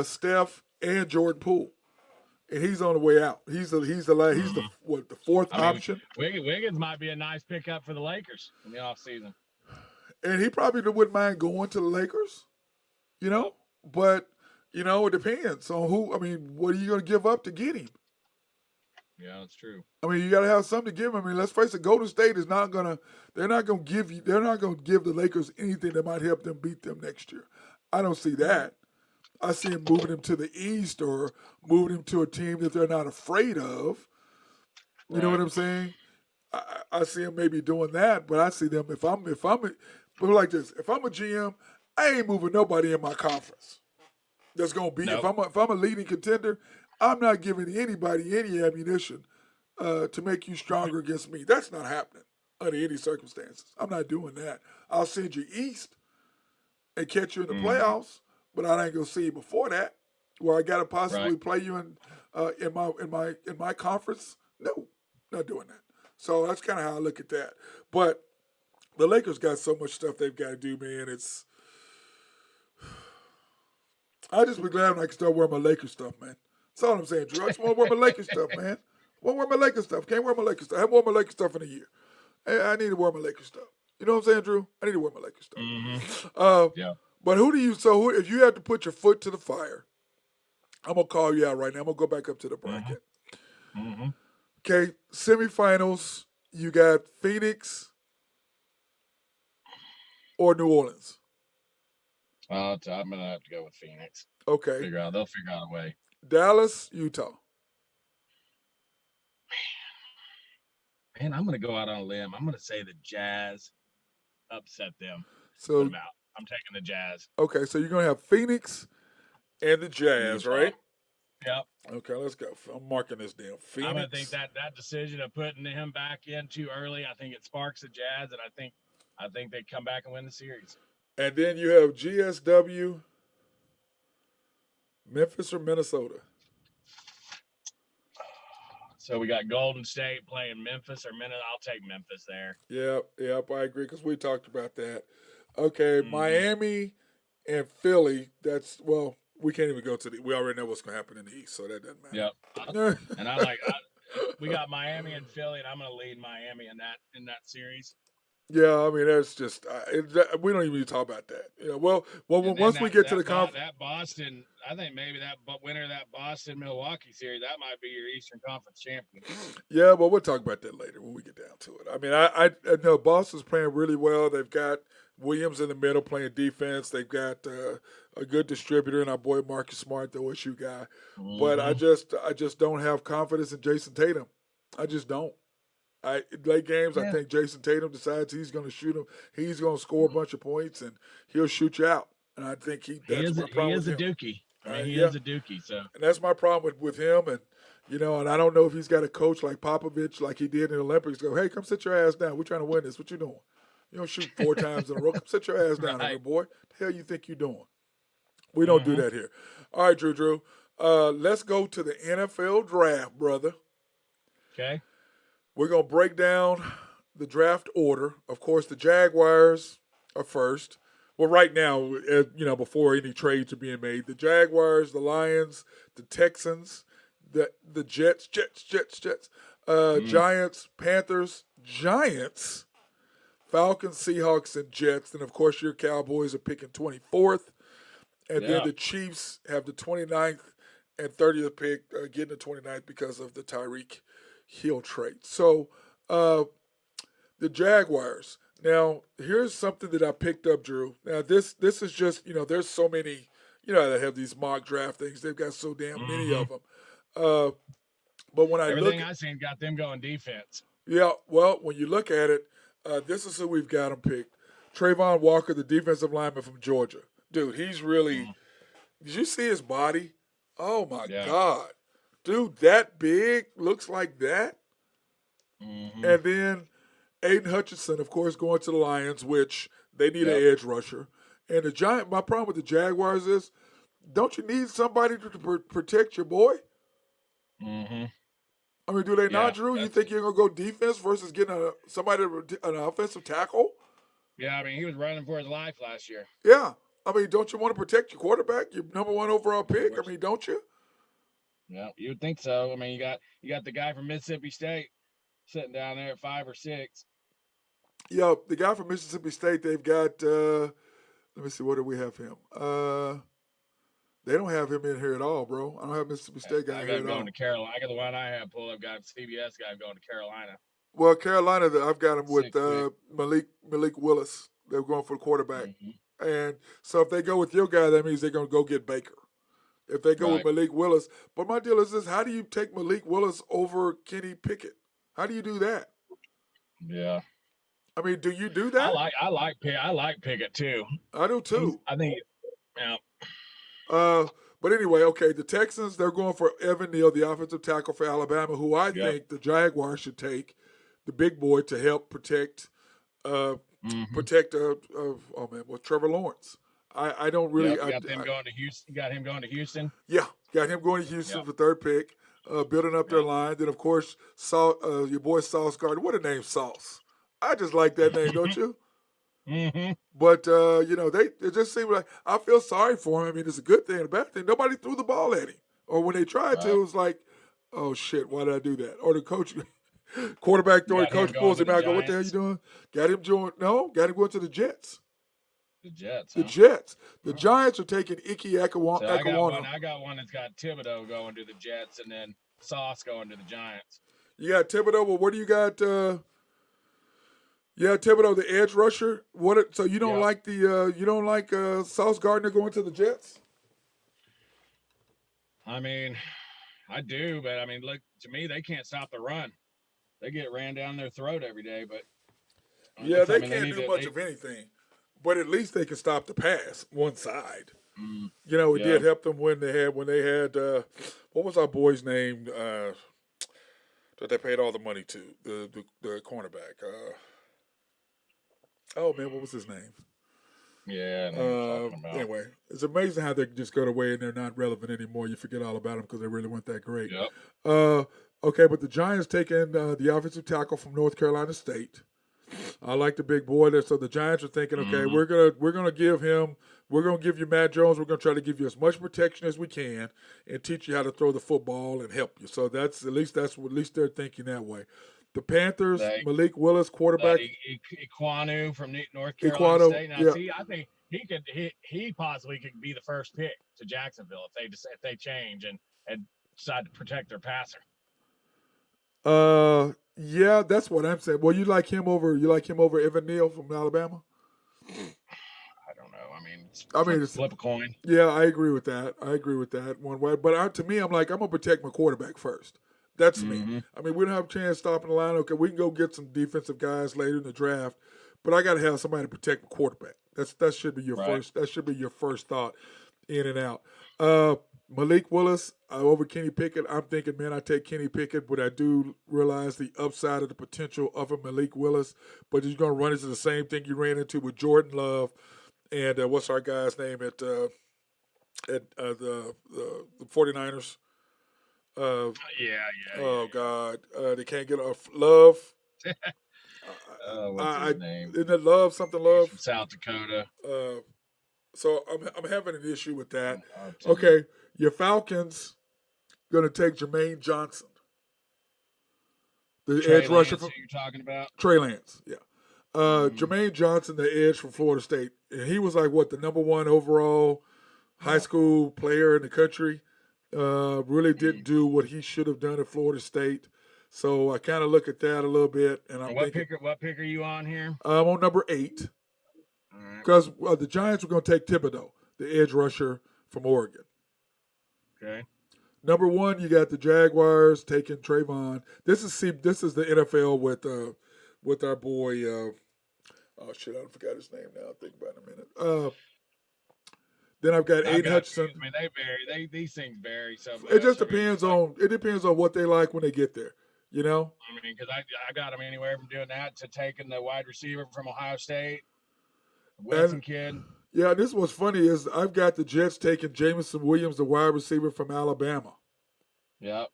Steph, and Jordan Poole, and he's on the way out. He's the fourth option. Wiggins might be a nice pickup for the Lakers in the offseason. And he probably wouldn't mind going to the Lakers, you know. But you know, it depends on who. I mean, what are you going to give up to get him? Yeah, that's true. I mean, you got to have something to give him. I mean, let's face it, Golden State is not gonna. They're not gonna give the Lakers anything that might help them beat them next year. I don't see that. I see him moving him to the East or moving him to a team that they're not afraid of. You know what I'm saying? I see him maybe doing that, but I see them if I'm put it like this. If I'm a GM, I ain't moving nobody in my conference. That's gonna be if I'm a leading contender, I'm not giving anybody any ammunition to make you stronger against me. That's not happening under any circumstances. I'm not doing that. I'll send you east and catch you in the playoffs, but I ain't gonna see you before that, where I gotta possibly play you in my conference. No, not doing that. So that's kind of how I look at that. But the Lakers got so much stuff they've got to do, man. I just be glad when I can start wearing my Lakers stuff, man. That's all I'm saying, Drew. I just want to wear my Lakers stuff, man. I want to wear my Lakers stuff. Can't wear my Lakers stuff. I haven't worn my Lakers stuff in a year. I need to wear my Lakers stuff. You know what I'm saying, Drew? I need to wear my Lakers stuff. Yeah. But if you have to put your foot to the fire, I'm going to call you out right now. I'm going to go back up to the bracket. Okay, semifinals, you got Phoenix or New Orleans. I'm going to have to go with Phoenix. Okay. They'll figure out a way. Dallas, Utah. Man, I'm going to go out on a limb. I'm going to say the Jazz upset them. So put them out. I'm taking the Jazz. Okay, so you're going to have Phoenix and the Jazz, right? Yep. Okay, let's go. I'm marking this down. Phoenix. I'm going to think that decision of putting him back in too early, I think it sparks the Jazz, and I think they come back and win the series. And then you have GSW, Memphis or Minnesota. So we got Golden State playing Memphis or Minnesota. I'll take Memphis there. Yep, I agree because we talked about that. Okay, Miami and Philly. We can't even go to we already know what's going to happen in the East, so that doesn't matter. Yep. And we got Miami and Philly, and I'm going to lead Miami in that series. Yeah, I mean that's just we don't even need to talk about that. Well, And then once we get to the conference, that Boston, I think maybe that winner of that Boston Milwaukee series, that might be your Eastern Conference champion. yeah, well, we'll talk about that later when we get down to it. I mean, I know Boston's playing really well. They've got Williams in the middle playing defense. They've got a good distributor and our boy Marcus Smart, the OSU guy. But I just don't have confidence in Jason Tatum. I just don't. Late games, I think Jason Tatum decides he's going to shoot him. He's going to score a bunch of points, and he'll shoot you out. And I think that's my problem with him. He is a dookie. I mean, he yeah. is a dookie. So, And that's my problem with him. And and I don't know if he's got a coach like Popovich, like he did in the Olympics. Go, hey, come sit your ass down. We're trying to win this. What you doing? You don't shoot 4 times in a row. Come sit your ass down, right. Boy. The hell you think you're doing? We don't do that here. All right, Drew. Let's go to the NFL draft, brother. Okay. We're going to break down the draft order. Of course, the Jaguars are first. Well, right now, before any trades are being made, the Jaguars, the Lions, the Texans, the Jets, Giants, Panthers, Giants, Falcons, Seahawks, and Jets. And, of course, your Cowboys are picking 24th. And then the Chiefs have the 29th and 30th pick, getting the 29th because of the Tyreek Hill trade. So the Jaguars. Now, here's something that I picked up, Drew. Now, this is just, there's so many, that have these mock draft things. They've got so damn many of them. But when everything I seen got them going defense. Yeah, well, when you look at it, this is who we've got them picked. Trayvon Walker, the defensive lineman from Georgia. Dude, he's really did you see his body? Oh, my God. Dude, that big, looks like that. And then Aiden Hutchinson, of course, going to the Lions, which they need an edge rusher. And my problem with the Jaguars is, don't you need somebody to protect your boy? I mean, do they not, Drew? You think you're going to go defense versus getting an offensive tackle? Yeah, I mean, he was running for his life last year. Yeah. I mean, don't you want to protect your quarterback, your number 1 overall pick? I mean, don't you? Yeah, you would think so. I mean, you got the guy from Mississippi State sitting down there at 5 or 6. Yeah, the guy from Mississippi State, they've got, let me see, what do we have him? They don't have him in here at all, bro. I don't have Mississippi State guy here at all. I got him going to Carolina. I got the one I have pulled up, got CBS guy going to Carolina. Well, Carolina, I've got him with Malik Willis. They're going for the quarterback. And so if they go with your guy, that means they're going to go get Baker. If they go with Malik Willis. But my deal is this, how do you take Malik Willis over Kenny Pickett? How do you do that? Yeah. I mean, do you do that? I like Pickett too. I do too. I think but anyway, okay, the Texans, they're going for Evan Neal, the offensive tackle for Alabama, who I think the Jaguars should take, the big boy, to help protect Trevor Lawrence. I don't really. Got him going to Houston. Got him going to Houston. Yeah, got him going to Houston for 3rd pick, building up their line. Then, of course, your boy Sauce Gardner. What a name, Sauce. I just like that name, don't you? But, it just seemed like I feel sorry for him. I mean, it's a good thing and a bad thing. Nobody threw the ball at him. Or when they tried to, it was like, oh, shit, why did I do that? Or the coach, quarterback throwing, coach pulls him out, go, what the hell you doing? Got him going to the Jets. The Jets. The Giants are taking Ike Ekawano. I got one that's got Thibodeau going to the Jets and then Sauce going to the Giants. You got Thibodeau, but what do you got? Thibodeau, the edge rusher. So you don't like Sauce Gardner going to the Jets? I mean, I do, but I mean, look, to me, they can't stop the run. They get ran down their throat every day, but they can't do much of anything. But at least they can stop the pass one side. It did help them when they had what was our boy's name that they paid all the money to, the cornerback. What was his name? Yeah. Anyway, it's amazing how they just go away and they're not relevant anymore. You forget all about them because they really weren't that great. Yep. Okay, but the Giants taking the offensive tackle from North Carolina State. I like the big boy there. So the Giants are thinking, okay, we're gonna give you Matt Jones. We're gonna try to give you as much protection as we can and teach you how to throw the football and help you. So at least they're thinking that way. The Panthers, Malik Willis, quarterback. Iquanu from North Carolina Iquanu, State. Now, yeah. see, I think he possibly could be the first pick to Jacksonville if they change and decide to protect their passer. Yeah, that's what I'm saying. Well, you like him over Evan Neal from Alabama? I don't know. I mean, flip a coin. Yeah, I agree with that. One way, but to me, I'm gonna protect my quarterback first. That's me. I mean, we don't have a chance stopping the line. Okay, we can go get some defensive guys later in the draft, but I got to have somebody to protect my quarterback. That should be your first. That should be your first thought, in and out. Malik Willis over Kenny Pickett. I'm thinking, man, I take Kenny Pickett, but I do realize the upside of the potential of a Malik Willis. But you're going to run into the same thing you ran into with Jordan Love and what's our guy's name at the 49ers? Oh God, they can't get off Love. What's his name? Isn't it Love? Something Love? From South Dakota. So I'm having an issue with that. Okay, your Falcons going to take Jermaine Johnson, the Trey edge rusher. Lance, you're talking about Trey Lance, yeah. Jermaine Johnson, the edge from Florida State, and he was like the number 1 overall high school player in the country. Really didn't do what he should have done at Florida State. So I kind of look at that a little bit, and I'm thinking, what pick are you on here? I'm on number 8 because the Giants were going to take Thibodeau, the edge rusher from Oregon. Okay. Number 1, you got the Jaguars taking Trayvon. This is the NFL with our boy. Oh shit, I forgot his name now. I'll think about it in a minute. Then I've got Aiden Hutchinson. I mean, they vary. These things vary. So it just depends on what they like when they get there. You know. I mean, because I got them anywhere from doing that to taking the wide receiver from Ohio State, Wilson kid. Yeah, this what's funny is I've got the Jets taking Jameson Williams, the wide receiver from Alabama. Yep.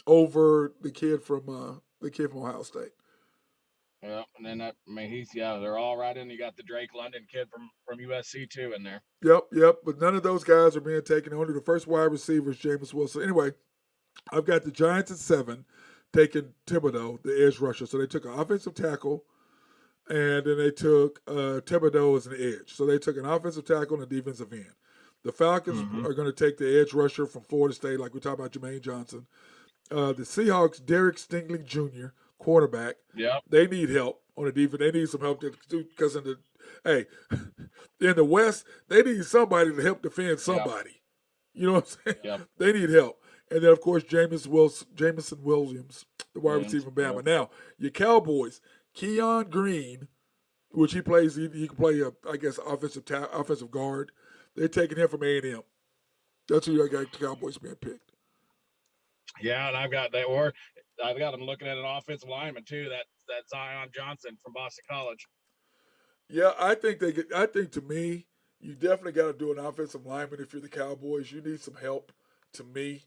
Over the kid from Ohio State. Yeah, and then they're all right in. You got the Drake London kid from USC too in there. Yep. But none of those guys are being taken. Only the first wide receiver is Jameis Wilson. Anyway, I've got the Giants at 7, taking Thibodeau, the edge rusher. So they took an offensive tackle, and then they took Thibodeau as an edge. So they took an offensive tackle and a defensive end. The Falcons are going to take the edge rusher from Florida State, like we talked about Jermaine Johnson. The Seahawks, Derek Stingley Jr., quarterback. Yep. They need help on the defense. They need some help because in the West, they need somebody to help defend somebody. Yep. You know what I'm saying? Yep. They need help. And then, of course, Jameson Williams, the wide receiver from Bama. Yep. Now, your Cowboys, Keon Green, which he plays, he can play, offensive guard. They're taking him from A&M. That's who I got the Cowboys being picked. Yeah, and I've got them looking at an offensive lineman too. That Zion Johnson from Boston College. Yeah, I think to me, you definitely got to do an offensive lineman if you're the Cowboys. You need some help. To me,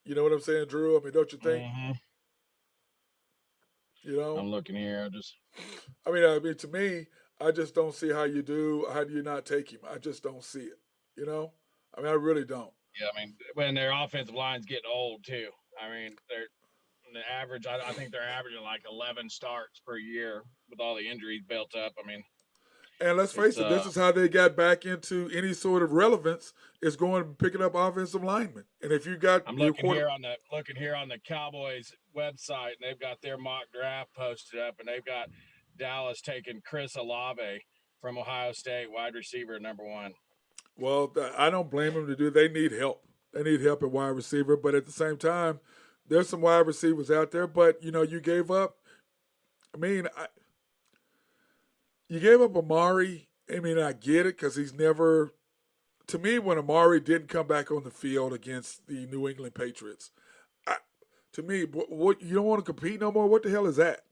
you know what I'm saying, Drew? I mean, don't you think? Mm-hmm. You know, I'm looking here. I mean, to me, I just don't see how you do. How do you not take him? I just don't see it. You know, I mean, I really don't. Yeah, I mean, when their offensive line's getting old too. I mean, they're the average. I think they're averaging like 11 starts per year with all the injuries built up. I mean, and let's face it, this is how they got back into any sort of relevance. Is going and picking up offensive linemen. And if you got, I'm looking here on the Cowboys website, and they've got their mock draft posted up, and they've got Dallas taking Chris Olave from Ohio State, wide receiver, number 1. Well, I don't blame them to do. They need help. They need help at wide receiver, but at the same time, there's some wide receivers out there. But you gave up. I mean, you gave up Amari. I mean, I get it because he's never. To me, when Amari didn't come back on the field against the New England Patriots, to me, what you don't want to compete no more. What the hell is that?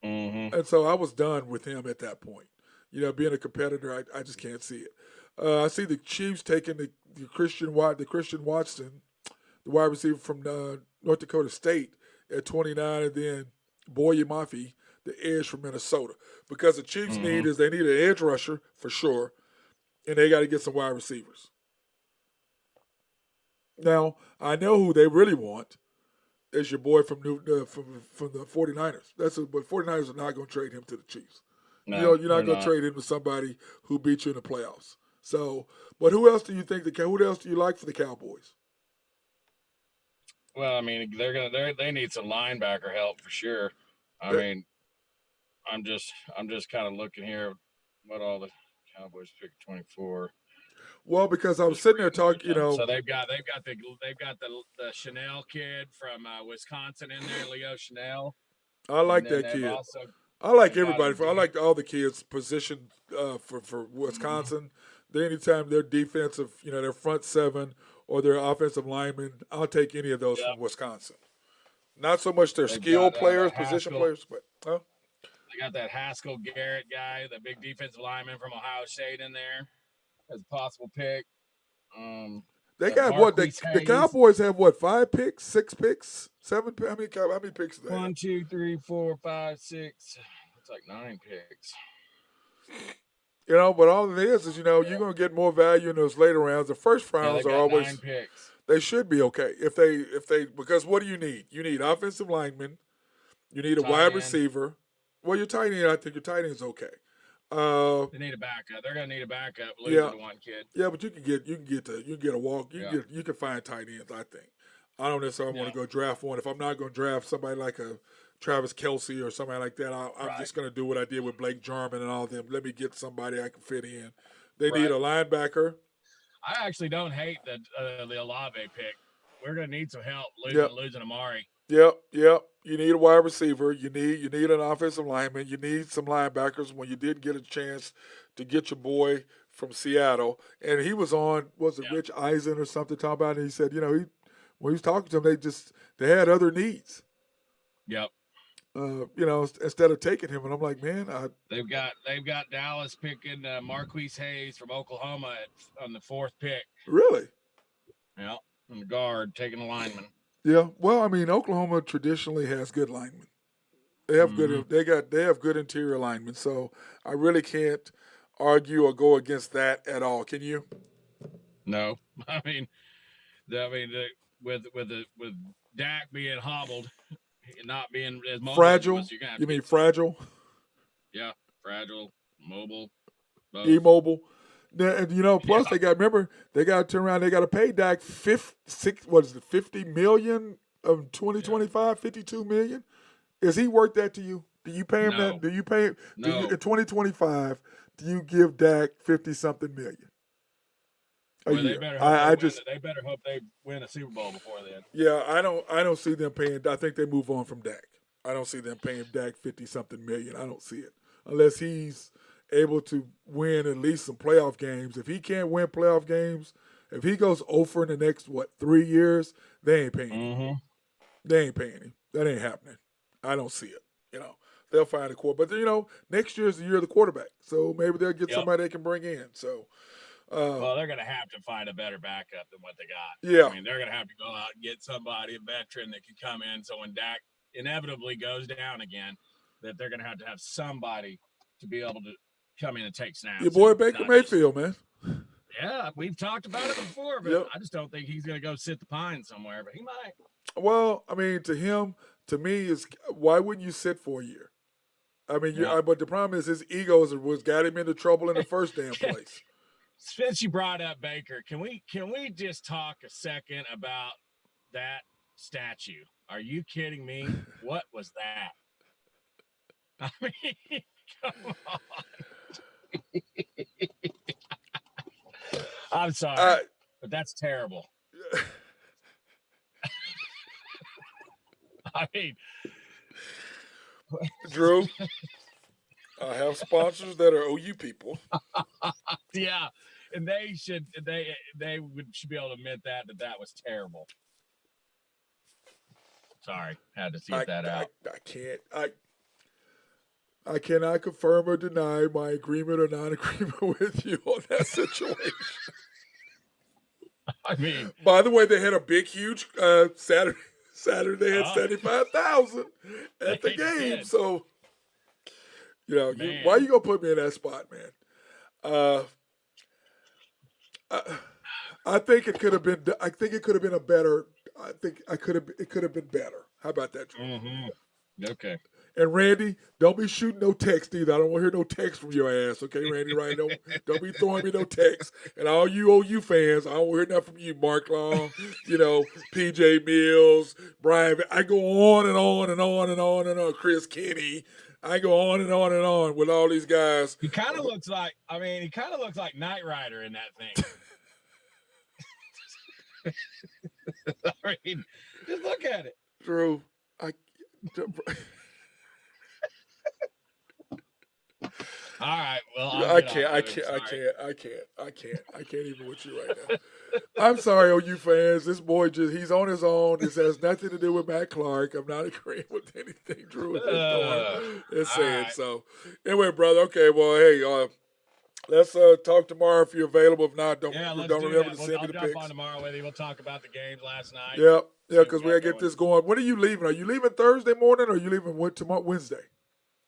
Mm-hmm. And so I was done with him at that point. Being a competitor, I just can't see it. I see the Chiefs taking the Christian Watson, the wide receiver from North Dakota State at 29, and then Boye Mafe, the edge from Minnesota. Because the Chiefs need an edge rusher for sure, and they got to get some wide receivers. Now, I know who they really want, is your boy from from the 49ers. But 49ers are not going to trade him to the Chiefs. No, You're they're not going to not. trade him to somebody who beat you in the playoffs. So, but who else do you think who else do you like for the Cowboys? Well, I mean, they need some linebacker help for sure. I They- mean, I'm just kind of looking here what all the Cowboys picked 24. well, because I was Just sitting there reading talking, them. So they've got the Chanel kid from Wisconsin in there, Leo Chanel, I and like then that they've kid. also I like they've got everybody. a I like all the kids positioned for Mhm. Wisconsin. They anytime their defensive, their front seven or their offensive linemen, I'll take any of those Yep. from Wisconsin. Not so much their They've skill got players, that position Haskell. players, but They got that Haskell Garrett guy, the big defensive lineman from Ohio State, in there as a possible pick. they That got what Marquise the Hayes. Cowboys have what 5 picks, 6 picks, 7. How many picks do they have? 1, 2, 3, 4, 5, 6. It's like 9 picks. But all it is you're going to get more value in those later rounds. The first Yeah, rounds they've are got 9 always picks. they should be okay if they because what do you need? You need offensive linemen. You need a Tight wide end. receiver. Well, your tight end, I think your tight end is okay. Uh, They need a backup. They're gonna need a backup. yeah, Losing to one kid. yeah, but you can get a walk. Yeah. You can find tight ends. I think. I don't necessarily want Yeah. to go draft one. If I'm not going to draft somebody like a Travis Kelsey or somebody like that, I'm Right. just going to do what I did with Blake Jarman and all of them. Let me get somebody I can fit in. They need Right. a linebacker. I actually don't hate the Olave pick. We're gonna need some help Yep. losing Amari. Yep. You need a wide receiver. You need an offensive lineman. You need some linebackers. When you did get a chance to get your boy from Seattle, and he was on, was it Yeah. Rich Eisen or something talking about it? And he said, when he was talking to them, they had other needs. Yep. Instead of taking him, and I'm like, man, They've got Dallas picking Marquise Hayes from Oklahoma on the 4th pick. really, Yeah, on the guard, taking a lineman. yeah. Well, I mean, Oklahoma traditionally has good linemen. They have Mhm. they have good interior linemen. So I really can't argue or go against that at all. Can you? No, I mean, with Dak being hobbled, not being as mobile as Fragile? you're gonna have You to mean get some. fragile? Yeah, fragile, mobile, both. Immobile. And plus Yeah, they got to turn around. They got to pay Dak 50 million of 2025, 52 million. Is he worth that to you? Do you pay him that? no, Do you pay? Do you no. in 2025? Do you give Dak 50-something million a Well, they year? better hope they I win. just They better hope they win a Super Bowl before then. yeah. I don't see them paying. I think they move on from Dak. I don't see them paying Dak 50-something million. I don't see it unless he's able to win at least some playoff games. If he can't win playoff games, if he goes over in the next 3 years, they ain't paying him. Mm-hmm. They ain't paying him. That ain't happening. I don't see it. They'll find a quarterback. But next year's the year of the quarterback, so maybe they'll get Yep. somebody they can bring in. So, Well, they're going to have to find a better backup than what they got. yeah, I mean, they're going to have to go out and get somebody, a veteran that can come in. So when Dak inevitably goes down again, that they're going to have somebody to be able to come in and take snaps. your boy and Baker not Mayfield, man. yeah, we've talked about it before, but Yep. I just don't think he's going to go sit the pine somewhere, but he might. Well, I mean, to me, is why wouldn't you sit for a year? I mean, Yeah. but the problem is his ego was got him into trouble in the first damn place. Since you brought up Baker, can we just talk a second about that statue? Are you kidding me? What was that? I mean, come on. I'm sorry, but that's terrible. I mean, Drew, I have sponsors that are OU people. yeah, and they should be able to admit that was terrible. Sorry, had to see that out. I can't. I cannot confirm or deny my agreement or non-agreement with you on that situation. I mean, by the way, they had a big, huge Saturday. They had 75,000 at the game. Did. So, why you gonna put me in that spot, man? I think it could have been. I think it could have been a better. I think it could have been better. How about that, Drew? Mm-hmm. Okay. And Randy, don't be shooting no text either. I don't want to hear no text from your ass, okay, Randy? Right? Don't be throwing me no text. And all you OU fans, I don't want to hear nothing from you, Mark Long, PJ Mills, Brian. I go on and on and on and on and on. Chris Kenny. I go on and on and on with all these guys. He kind of looks like Knight Rider in that thing. I mean, just look at it. Drew, All right. Well, I can't even with you right now. I'm sorry, OU fans. This boy he's on his own. This has nothing to do with Matt Clark. I'm not agreeing with anything Drew is saying. Right. So, anyway, brother. Okay, well, hey, let's talk tomorrow if you're available. If not, don't remember to send me the pics. I'll jump on tomorrow with you. We'll talk about the games last night. Yeah, because we got to get this going. When are you leaving? Are you leaving Thursday morning or are you leaving Wednesday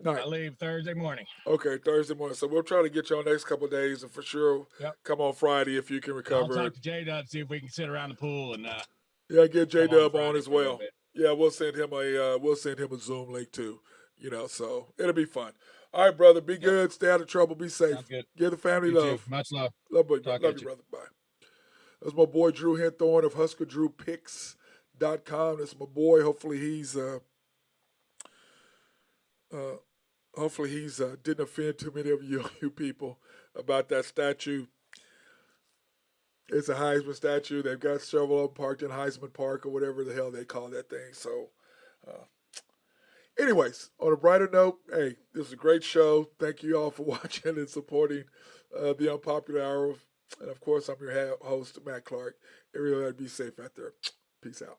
night? I leave Thursday morning. Okay, Thursday morning. So we'll try to get you on the next couple of days, and for sure, come on Friday if you can recover. I'll talk to J-Dub, see if we can sit around the pool and get J-Dub on as well. Yeah, we'll send him a Zoom link too. So it'll be fun. All right, brother. Be good. Stay out of trouble. Be safe. Give the family love. Too. Much love. Love you, brother. Bye. That's my boy Drew Henthorne of HuskerDrewPicks.com. That's my boy. Hopefully he's didn't offend too many of you people about that statue. It's a Heisman statue. They've got several of them parked in Heisman Park or whatever the hell they call that thing. So, anyways, on a brighter note, hey, this is a great show. Thank you all for watching and supporting the Unpopular Hour. And, of course, I'm your host, Matt Clark. Everybody be safe out there. Peace out.